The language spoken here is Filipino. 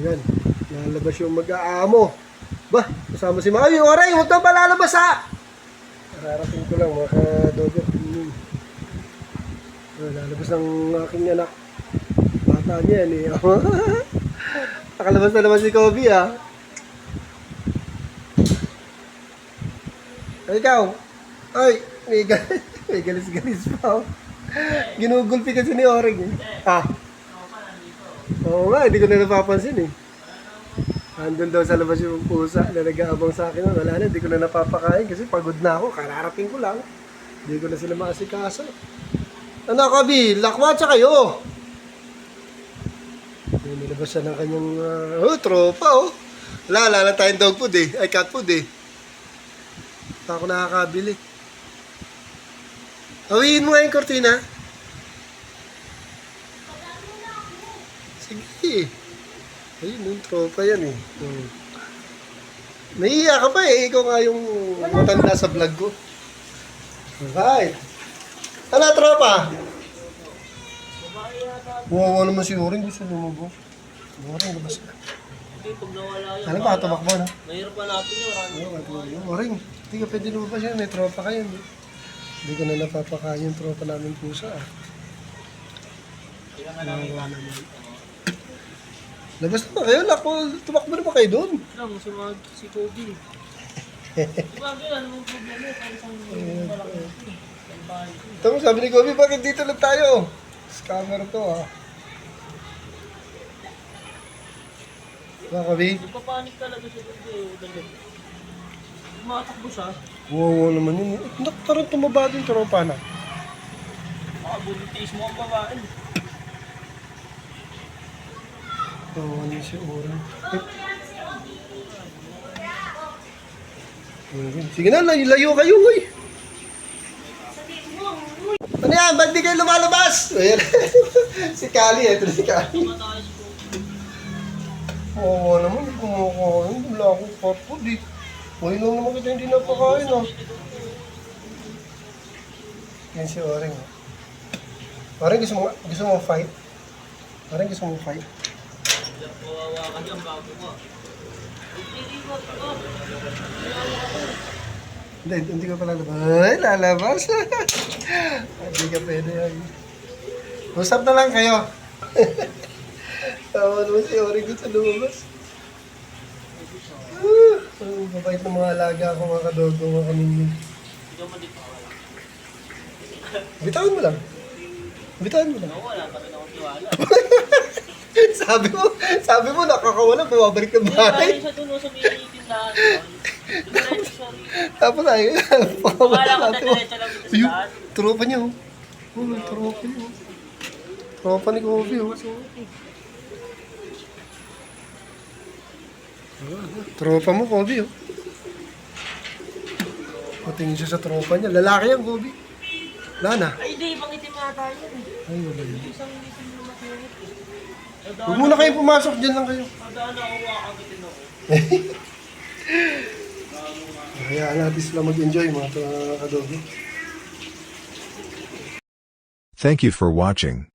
Ayan, lalabas yung mag-aamo. Ba, kasama si Mami. Oray, huwag kang palalabas ha! Kararating ko lang mga kadogo. Lalabas ang aking anak. Bata niya yan eh. Nakalabas na naman si Kobe ha. Ay, ikaw. Ay, may galis-galis pa oh. Ginugulpi kasi ni Orig eh. Ah. Oo nga, hindi ko na napapansin eh. Andun daw sa labas yung pusa na nag-aabang sa akin. Wala na, hindi ko na napapakain kasi pagod na ako. Kararating ko lang. Hindi ko na sila maasikaso. Ano, Kobe? Lakwatsa kayo! Nilabas siya ng kanyang tropa oh. Wala na tayong dog food eh. Ay, cat food eh. Hindi ako nakakabili. Hawiin mo nga yung kortina. Sige. Ayun, yung tropa yan eh. Naiiyak ka pa eh. Ikaw nga yung matanda sa vlog ko. Alright. Ano, tropa? Wawa naman si Oring. Gusto lumabas. Oring, labas ka. Hindi, pag nawala yun. Ano ba? Tumakbo na? Mahirap hanapin yun. Oring, hindi ka pwede lumabas yan. May tropa kayo. Hindi ko na napapakain yung tropa namin pusa. Nawawa naman. Labas na ba kayo? Tumakbo na ba kayo doon? Lang, si Kobe. Bakit ano yung problema? Kaya isang malaki. Tama, sabi ni Kobe, bakit dito lang tayo? Scammer to ah. Diba, Kobe? Nagpapanik talaga si Kobe. Tumatakbo siya. Wow, naman yun. Parang tumaba din tropa na. Makabuntis mo ang babae. Oo, ano si Oren. Sige na, layo kayo, uy. Ano yan? Ba't di kayo lumalabas? Ayan. Si Kali, ito si Kali. Oo, naman, hindi kumakain. Wala akong fat food, eh. Uy, nung naman kita hindi napakain, ah. Yan si Oren, ah. Oren, gusto mo fight? Oren, gusto mo fight? Kawawa ka dyan, bago ka. Hindi ka pala lalabas. Ay, lalabas. Hindi ka pwede. Ay. Usap na lang kayo. Tawa naman si Orig sa lumabas. Ang babait ng mga alaga ko, mga kadogo, mga kaninin. Bitawan mo lang. Bitawan mo lang. Wala pa rin akong tiwala. sabi mo, nakakawala, bumabalik ng bahay. Kaya siya doon sa may tindahan. Tapos ay, Wala ko na diretso lang dito sa yung daan. tropa niya, oh. Oh, tropa niya, oh. Tropa ni Kobe, oh. Tropa mo, Kobe, oh. Patingin siya sa tropa niya. Lalaki yan, Kobe. Wala na. Ay, di, pangitim yata yun. Ay, wala yun. Isang itim na makinig. Huwag muna kayo pumasok, dyan lang kayo. Kadaan ako, wakagitin ako. Hayaan natin sila mag-enjoy, mga kadogo. Thank you for watching.